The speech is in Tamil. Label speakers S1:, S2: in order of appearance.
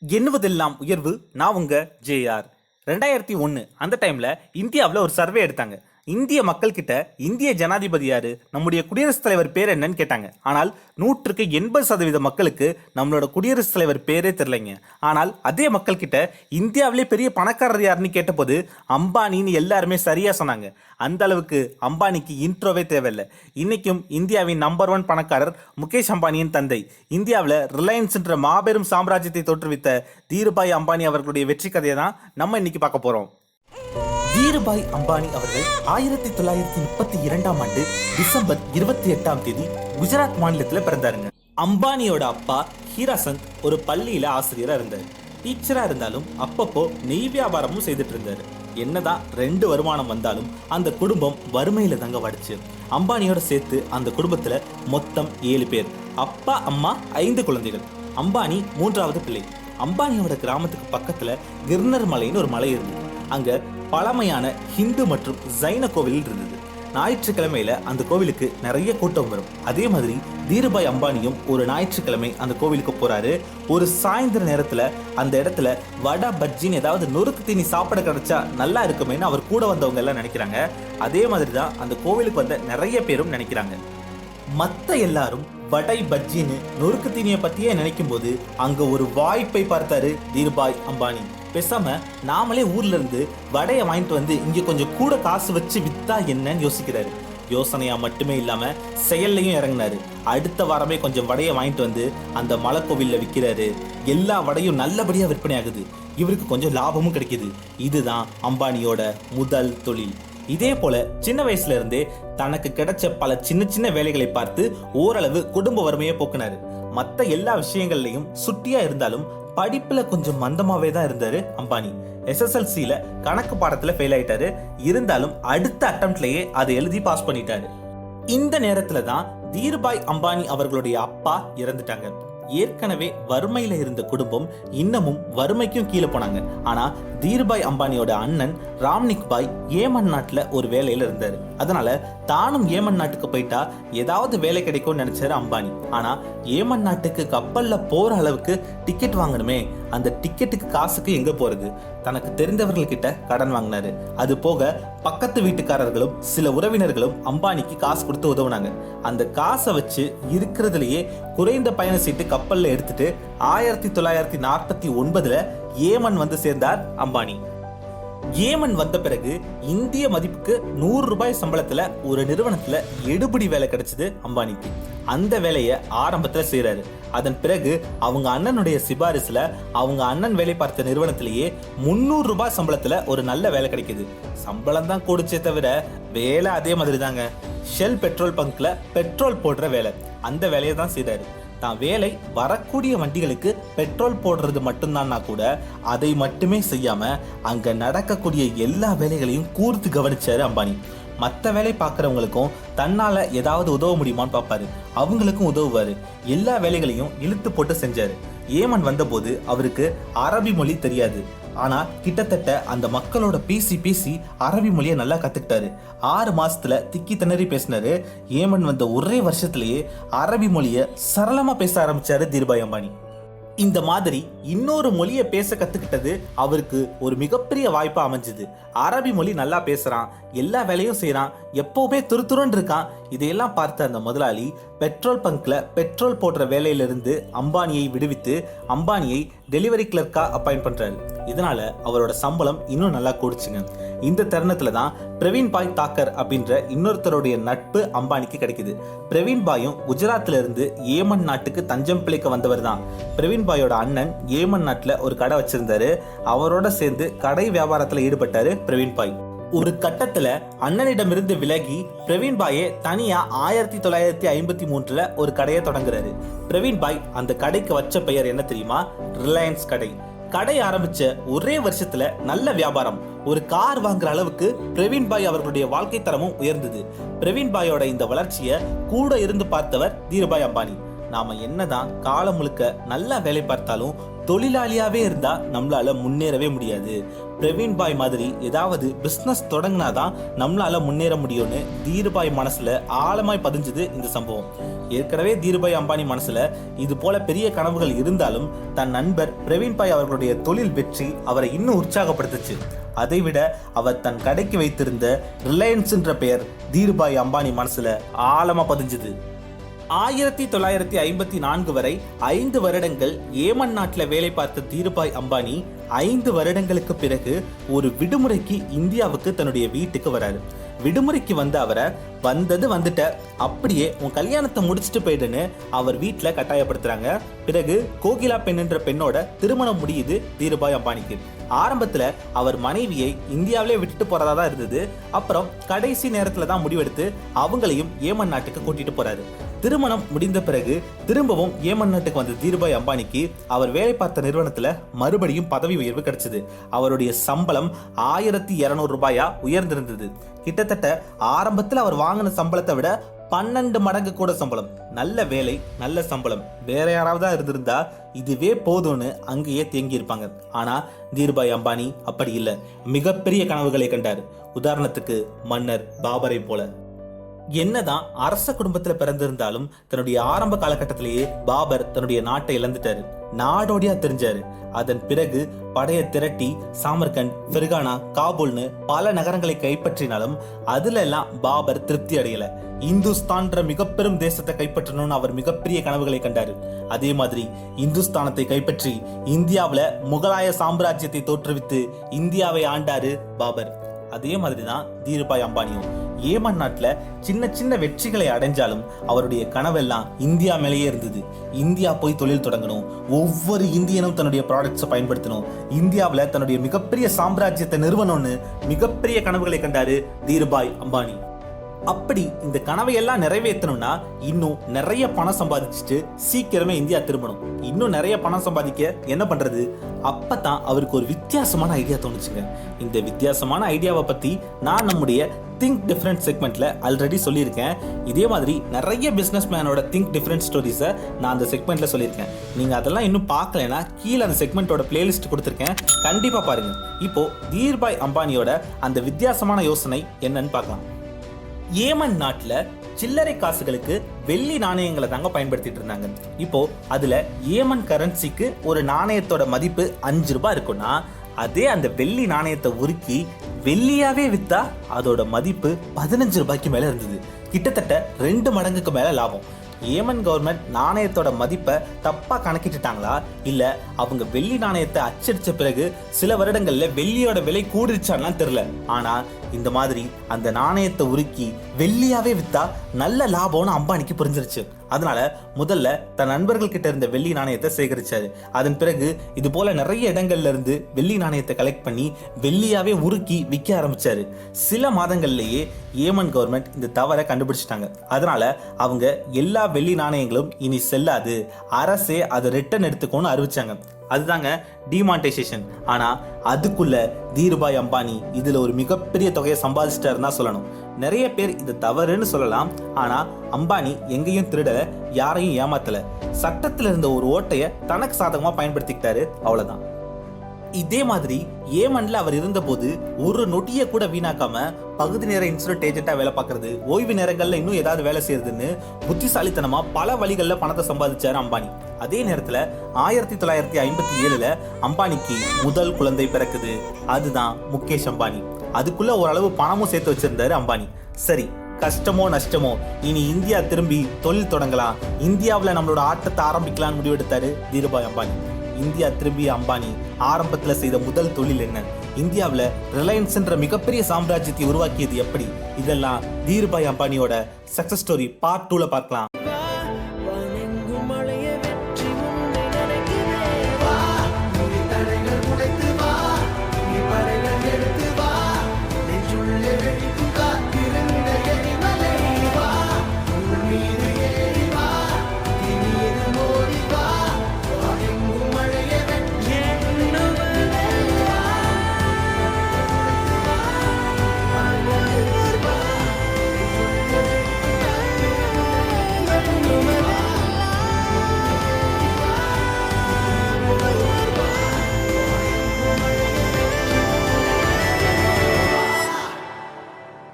S1: எண்ணுவதெல்லாம் உயர்வு. நான் உங்க ஜேஆர். 2001 அந்த டைம்ல இந்தியாவில் ஒரு சர்வே எடுத்தாங்க. இந்திய மக்கள் கிட்ட இந்திய ஜனாதிபதி யாரு, நம்முடைய குடியரசுத் தலைவர் பேர் என்னன்னு கேட்டாங்க. ஆனால் 100% மக்களுக்கு நம்மளோட குடியரசுத் தலைவர் பேரே தெரியலைங்க. ஆனால் அதே மக்கள் கிட்ட இந்தியாவிலே பெரிய பணக்காரர் யாருன்னு கேட்டபோது அம்பானின்னு எல்லாருமே சரியா சொன்னாங்க. அந்த அளவுக்கு அம்பானிக்கு இன்ட்ரோவே தேவையில்லை. இன்னைக்கும் இந்தியாவின் நம்பர் 1 பணக்காரர் முகேஷ் அம்பானியின் தந்தை. இந்தியாவில் ரிலையன்ஸ்ன்ற மாபெரும் சாம்ராஜ்யத்தை தோற்றுவித்த தீருபாய் அம்பானி அவர்களுடைய வெற்றி கதையை தான் நம்ம இன்னைக்கு பார்க்க போறோம். தீருபாய் அம்பானி அவர்கள் 1932ஆம் ஆண்டு டிசம்பர் 28ஆம் தேதி குஜராத் மாநிலத்தில் பிறந்தாருங்க. அம்பானியோட அப்பா ஹீராசந்த் ஒரு பள்ளியில ஆசிரியரா இருந்தார். டீச்சரா இருந்தாலும் அப்பப்போ நெய் வியாபாரமும் செய்துட்டு இருந்தாரு. என்னதான் 2 வருமானம் வந்தாலும் அந்த குடும்பம் வறுமையில தங்க வடிச்சு. அம்பானியோட சேர்த்து அந்த குடும்பத்துல மொத்தம் 7 பேர். அப்பா அம்மா 5 குழந்தைகள். அம்பானி 3வது பிள்ளை. அம்பானியோட கிராமத்துக்கு பக்கத்துல கிர்னர் மலைன்னு ஒரு மலை இருந்தது. அங்க பழமையான ஹிந்து மற்றும் ஜைன கோவில் இருந்தது. ஞாயிற்றுக்கிழமையில அந்த கோவிலுக்கு நிறைய கூட்டம் வரும். அதே மாதிரி தீருபாய் அம்பானியும் ஒரு ஞாயிற்றுக்கிழமை அந்த கோவிலுக்கு போறாரு. ஒரு சாயந்தர நேரத்துல அந்த இடத்துல வடை பஜ்ஜின்னு ஏதாவது நொறுக்கு தீனி சாப்பிட கிடைச்சா நல்லா இருக்குமேன்னு அவர் கூட வந்தவங்க எல்லாம் நினைக்கிறாங்க. அதே மாதிரி தான் அந்த கோவிலுக்கு வந்த நிறைய பேரும் நினைக்கிறாங்க. மற்ற எல்லாரும் வடை பஜ்ஜின்னு நொறுக்கு தீனியை பத்தியே நினைக்கும் போது அங்க ஒரு வாய்ப்பை பார்த்தாரு தீருபாய் அம்பானி. பேசாம நாமளே ஊர்ல இருந்து வடையை வாங்கிட்டு வந்து இங்க கொஞ்சம் கூட காசு வச்சு வித்தா என்னன்னு யோசிக்கிறாரு. யோசனையா மட்டுமே இல்லாம செயல்லையும் இறங்கினாரு. அடுத்த வாரமே கொஞ்சம் வடையை வாங்கிட்டு வந்து அந்த மலைக்கோவில்ல விற்கிறாரு. எல்லா வடையும் நல்லபடியா விற்பனை ஆகுது. இவருக்கு கொஞ்சம் லாபமும் கிடைக்குது. இதுதான் அம்பானியோட முதல் தொழில். இதே போல சின்ன வயசுல இருந்தே தனக்கு கிடைச்ச பல சின்ன சின்ன வேலைகளை பார்த்து ஓரளவு குடும்ப வறுமையை போக்குனாரு. மற்ற எல்லா விஷயங்கள்லயும் சுட்டியா இருந்தாலும் படிப்புல கொஞ்சம் மந்தமாவே தான் இருந்தாரு அம்பானி. SSLCல கணக்கு பாடத்துல ஃபெயில் ஆயிட்டாரு. இருந்தாலும் அடுத்த அட்டம்ப்ட்லயே அதை எழுதி பாஸ் பண்ணிட்டாரு. இந்த நேரத்துல தான் தீருபாய் அம்பானி அவர்களுடைய அப்பா இறந்துட்டாங்க. ஏற்கனவே வறுமையில இருந்த குடும்பம் இன்னமும் வறுமைக்கும் கீழே போனாங்க. ஆனா தீருபாய் அம்பானியோட அண்ணன் ராம்னிக் பாய் ஏமன் நாட்டுல ஒரு வேலையில இருந்தாரு. அதனால தானும் ஏமன் நாட்டுக்கு போயிட்டா ஏதாவது வேலை கிடைக்கும்னு நினைச்சாரு அம்பானி. ஆனா ஏமன் நாட்டுக்கு கப்பல்ல போற அளவுக்கு டிக்கெட் வாங்கணுமே, அந்த டிக்கெட்டுக்கு காசுக்கு எங்க போறது? தனக்கு தெரிந்தவர்கள் கிட்ட கடன் வாங்கினாரு. அது போக பக்கத்து வீட்டுக்காரர்களும் சில உறவினர்களும் அம்பானிக்கு காசு கொடுத்து உதவுனாங்க. அந்த காசை வச்சு இருக்கிறதுலயே குறைந்த பயண சீட்டு கப்பல்ல எடுத்துட்டு 1949ல ஏமன் வந்து சேர்ந்தார் அம்பானி. ஏமன் வந்த பிறகு இந்திய மதிப்புக்கு 100 ரூபாய் சம்பளத்துல ஒரு நிறுவனத்துல எடுபிடி வேலை கிடைச்சது அம்பானிக்கு. அந்த வேலையை ஆரம்பத்துல செய்யறாரு. அதன் பிறகு அவங்க அண்ணனுடைய சிபாரிசுல அவங்க அண்ணன் வேலை பார்த்த நிறுவனத்திலேயே 300 ரூபாய் சம்பளத்துல ஒரு நல்ல வேலை கிடைக்குது. சம்பளம் தான் கூடுச்சே தவிர வேலை அதே மாதிரி தாங்க. ஷெல் பெட்ரோல் பங்க்ல பெட்ரோல் போடுற வேலை. அந்த வேலையை தான் செய்யறாரு. தான் வேலை வரக்கூடிய வண்டிகளுக்கு பெட்ரோல் போடுறது மட்டும்தான்னா கூட அதை மட்டுமே செய்யாம அங்க நடக்கக்கூடிய எல்லா வேலைகளையும் கூர்த்து கவனிச்சாரு அம்பானி. மற்ற வேலை பார்க்குறவங்களுக்கும் தன்னால ஏதாவது உதவ முடியுமான்னு பார்ப்பாரு. அவங்களுக்கும் உதவுவாரு. எல்லா வேலைகளையும் இழுத்து போட்டு செஞ்சாரு. ஏமன் வந்தபோது அவருக்கு அரபி மொழி தெரியாது. ஆனா கிட்டத்தட்ட அந்த மக்களோட பேசி அரபி மொழியை நல்லா கத்துக்கிட்டாரு. 6 மாசத்துல திக்கி திணறி பேசினாரு. ஏமன் வந்த ஒரே வருஷத்திலேயே அரபி மொழியை சரளமா பேச ஆரம்பிச்சாரு தீருபாய் அம்பானி. இந்த மாதிரி இன்னொரு மொழியை பேச கத்துக்கிட்டது அவருக்கு ஒரு மிகப்பெரிய வாய்ப்பா அமைஞ்சது. அரபி மொழி நல்லா பேசுறான், எல்லா வேலையும் செய்யறான், எப்பவுமே துருதுருன்னு இருக்கான். இதையெல்லாம் பார்த்த அந்த முதலாளி பெட்ரோல் பங்க்ல பெட்ரோல் போடுற வேலையிலிருந்து அம்பானியை விடுவித்து அம்பானியை டெலிவரி கிளர்க்கா அப்பாயிண்ட் பண்றாரு. இதனால அவரோட சம்பளம் இன்னும் நல்லா கூடுச்சுங்க. இந்த தருணத்துல தான் பிரவீன் பாய் தாக்கர் அப்படின்ற இன்னொருத்தருடைய நட்பு அம்பானிக்கு கிடைக்குது. பிரவீன் பாயும் குஜராத்ல இருந்து ஏமன் நாட்டுக்கு தஞ்சம் பிழைக்க வந்தவர் தான். பிரவீன் பாயோட அண்ணன் ஏமன் நாட்டுல ஒரு கடை வச்சிருந்தாரு. அவரோட சேர்ந்து கடை வியாபாரத்துல ஈடுபட்டாரு பிரவீன் பாய். ஒரு கட்டத்துல அண்ணனிடமிருந்து விலகி பிரவீன் பாயே தனியா 1953ல ஒரு கடையை தொடங்குறாரு. பிரவீன் பாய் அந்த கடைக்கு வச்ச பெயர் என்ன தெரியுமா? ரிலையன்ஸ் கடை. கடை ஆரம்பிச்ச ஒரே வருஷத்துல நல்ல வியாபாரம். ஒரு கார் வாங்குற அளவுக்கு பிரவீன் பாய் அவர்களுடைய வாழ்க்கை தரமும் உயர்ந்தது. பிரவீன் பாயோட இந்த வளர்ச்சியை கூட இருந்து பார்த்தவர் தீருபாய் அம்பானி. நாம என்னதான் காலம் முழுக்க நல்லா வேலை பார்த்தாலும் தொழிலாளியாவே இருந்தா நம்மளால முன்னேறவே முடியாது. பிரவீன் பாய் மாதிரி ஏதாவது பிசினஸ் தொடங்கினாதான் நம்மளால முன்னேற முடியும்னு தீருபாய் மனசுல ஆழமாய் பதிஞ்சது இந்த சம்பவம். ஏற்கனவே தீருபாய் அம்பானி மனசுல இது போல பெரிய கனவுகள் இருந்தாலும் தன் நண்பர் பிரவீன் பாய் அவர்களுடைய தொழில் வெற்றி அவரை இன்னும் உற்சாகப்படுத்துச்சு. அதைவிட அவர் தன் கடைக்கு வைத்திருந்த ரிலையன்ஸ் என்ற பெயர் தீருபாய் அம்பானி மனசுல ஆழமா பதிஞ்சது. 1954 வரை 5 வருடங்கள் ஏமன் நாட்டில் வேலை பார்த்த தீருபாய் அம்பானி 5 வருடங்களுக்கு பிறகு ஒரு விடுமுறைக்கு இந்தியாவுக்கு தன்னுடைய வீட்டுக்கு வராரு. விடுமுறைக்கு வந்த அவரை வந்துட்ட அப்படியே உன் கல்யாணத்தை முடிச்சுட்டு போயிடுன்னு அவர் வீட்டில் கட்டாயப்படுத்துறாங்க. பிறகு கோகிலா பெண் என்ற பெண்ணோட திருமணம் முடியுது தீருபாய் அம்பானிக்கு. ஆரம்பத்துல அவர் மனைவியை இந்தியாவிலே விட்டுட்டு போறதா தான் இருந்தது. அப்புறம் கடைசி நேரத்துல தான் முடிவெடுத்து அவங்களையும் ஏமன் நாட்டுக்கு கூட்டிட்டு போறாரு. திருமணம் முடிந்த பிறகு திரும்பவும் ஏமன் நாட்டுக்கு வந்த தீருபாய் அம்பானிக்கு அவர் வேலை பார்த்த நிறுவனத்துல மறுபடியும் பதவி உயர்வு கிடைச்சது. அவருடைய சம்பளம் 1200 ரூபாயா உயர்ந்திருந்தது. கிட்டத்தட்ட ஆரம்பத்தில் அவர் வாங்கின சம்பளத்தை விட 12 மடங்கு கூட சம்பளம். நல்ல வேலை, நல்ல சம்பளம். வேற யாராவது இருந்திருந்தா இதுவே போதும்னு அங்கேயே தேங்கி இருப்பாங்க. ஆனா தீருபாய் அம்பானி அப்படி இல்லை. மிகப்பெரிய கனவுகளை கண்டார். உதாரணத்துக்கு மன்னர் பாபரை போல. என்னதான் அரச குடும்பத்துல பிறந்திருந்தாலும் தன்னுடைய ஆரம்ப காலகட்டத்திலேயே பாபர் தன்னுடைய நாட்டை இழந்துட்டாரு. நாடோடியா தெரிஞ்சாரு. அதன் பிறகு படையை திரட்டி சாமர்கண்ட், ஃபெர்கானா, காபூல்னு பல நகரங்களை கைப்பற்றினாலும் அதுல எல்லாம் பாபர் திருப்தி அடையல. இந்துஸ்தான்ற மிகப்பெரும் தேசத்தை கைப்பற்றணும்னு அவர் மிகப்பெரிய கனவுகளை கண்டாரு. அதே மாதிரி இந்துஸ்தானத்தை கைப்பற்றி இந்தியாவில முகலாய சாம்ராஜ்யத்தை தோற்றுவித்து இந்தியாவை ஆண்டாரு பாபர். அதே மாதிரிதான் தீருபாய் அம்பானியும் ஏமன் நாட்டுல சின்ன சின்ன வெற்றிகளை அடைஞ்சாலும் அவருடைய கனவெல்லாம் இந்தியா மேலேயே இருந்தது. இந்தியா போய் தொழில் தொடங்கணும், ஒவ்வொரு இந்தியனும் தன்னுடைய ப்ராடக்ட்ஸை பயன்படுத்தணும், இந்தியாவில தன்னுடைய மிகப்பெரிய சாம்ராஜ்யத்தை நிறுவனம்னு மிகப்பெரிய கனவுகளை கண்டாரு தீருபாய் அம்பானி. அப்படி இந்த கனவையெல்லாம் நிறைவேற்றணும்னா இன்னும் நிறைய பணம் சம்பாதிச்சுட்டு சீக்கிரமே இந்தியா திரும்பணும். இன்னும் நிறைய பணம் சம்பாதிக்க என்ன பண்றது? அப்பதான் அவருக்கு ஒரு வித்தியாசமான ஐடியா தோணுச்சுங்க. இந்த வித்தியாசமான ஐடியாவை பத்தி நான் நம்முடைய திங்க் டிஃப்ரெண்ட் செக்மெண்ட்ல ஆல்ரெடி சொல்லியிருக்கேன். இதே மாதிரி நிறைய பிசினஸ் மேனோட திங்க் டிஃப்ரெண்ட் ஸ்டோரிஸை நான் அந்த செக்மெண்ட்ல சொல்லியிருக்கேன். நீங்க அதெல்லாம் இன்னும் பார்க்கலனா கீழே அந்த செக்மெண்ட்டோட பிளேலிஸ்ட் கொடுத்துருக்கேன், கண்டிப்பா பாருங்க. இப்போ தீருபாய் அம்பானியோட அந்த வித்தியாசமான யோசனை என்னன்னு பார்க்கலாம். ஏமன் நாட்டுல சில்லறை காசுகளுக்கு வெள்ளி நாணயங்களை தாங்க பயன்படுத்திட்டு இருந்தாங்க. இப்போ அதுல ஏமன் கரன்சிக்கு ஒரு நாணயத்தோட மதிப்பு 5 ரூபாய் இருக்குன்னா அதே அந்த வெள்ளி நாணயத்தை உருக்கி வெள்ளியாவே வித்தா அதோட மதிப்பு 15 ரூபாய்க்கு மேல இருந்தது. கிட்டத்தட்ட 2 மடங்குக்கு மேல லாபம். ஏமன் கவர்மெண்ட் நாணயத்தோட மதிப்பை தப்பா கணக்கிட்டுட்டாங்களா இல்ல அவங்க வெள்ளி நாணயத்தை அச்சடிச்ச பிறகு சில வருடங்கள்ல வெள்ளியோட விலை கூடிருச்சான்னு தெரியல. ஆனா இந்த மாதிரி அந்த நாணயத்தை உருக்கி வெள்ளியாவே வித்தா நல்ல லாபம்னு அம்பானிக்கு புரிஞ்சிருச்சு. அதனால முதல்ல தன் நண்பர்கள் கிட்ட இருந்த வெள்ளி நாணயத்தை சேகரிச்சாரு. அதன் பிறகு இது போல நிறைய இடங்கள்ல இருந்து வெள்ளி நாணயத்தை கலெக்ட் பண்ணி வெள்ளியாவே உருக்கி விற்க ஆரம்பிச்சாரு. சில மாதங்கள்லயே ஏமன் கவர்மெண்ட் இந்த தவறை கண்டுபிடிச்சிட்டாங்க. அதனால அவங்க எல்லா வெள்ளி நாணயங்களும் இனி செல்லாது, அரசே அதை ரிட்டர்ன் எடுத்துக்கோன்னு அறிவிச்சாங்க. அதுதாங்க டிமானிட்டைசேஷன். ஆனா அதுக்குள்ள தீருபாய் அம்பானி இதுல ஒரு மிகப்பெரிய தொகையை சம்பாதிச்சிட்டாருன்னு சொல்லணும். நிறைய பேர் இது தவறுன்னு சொல்லலாம். ஆனா அம்பானி எங்கேயும் திருடல, யாரையும் ஏமாத்தல. சட்டத்துல இருந்த ஒரு ஓட்டைய தனக்கு சாதகமா பயன்படுத்திக்கிட்டாரு, அவ்வளவுதான். இதே மாதிரி ஏமன்ல அவர் இருந்தபோது ஒரு நொடியை கூட வீணாக்காம பகுதி நேர இன்சூரன்ஸ் ஏஜென்ட்டா வேலை பார்க்கறது, ஓய்வு நேரங்கள்ல இன்னும் ஏதாவது வேலை செய்யறதுன்னு புத்திசாலித்தனமா பல வழிகள்ல பணத்தை சம்பாதிச்சாரு அம்பானி. அதே நேரத்துல 1957ல அம்பானிக்கு முதல் குழந்தை பிறக்குது. அதுதான் முகேஷ் அம்பானி. அதுக்குள்ள ஓரளவு பணமும் சேர்த்து வச்சிருந்தாரு அம்பானி. சரி, கஷ்டமோ நஷ்டமோ இனி இந்தியா திரும்பி தொழில் தொடங்கலாம், இந்தியாவில் நம்மளோட ஆட்டத்தை ஆரம்பிக்கலாம்னு முடிவெடுத்தாரு தீருபாய் அம்பானி. இந்தியா திரும்பிய அம்பானி ஆரம்பத்துல செய்த முதல் தொழில் என்ன? இந்தியாவில் ரிலையன்ஸ் என்ற மிகப்பெரிய சாம்ராஜ்யத்தை உருவாக்கியது எப்படி? இதெல்லாம் தீருபாய் அம்பானியோட சக்சஸ் ஸ்டோரி பார்ட் 2ல பார்க்கலாம்.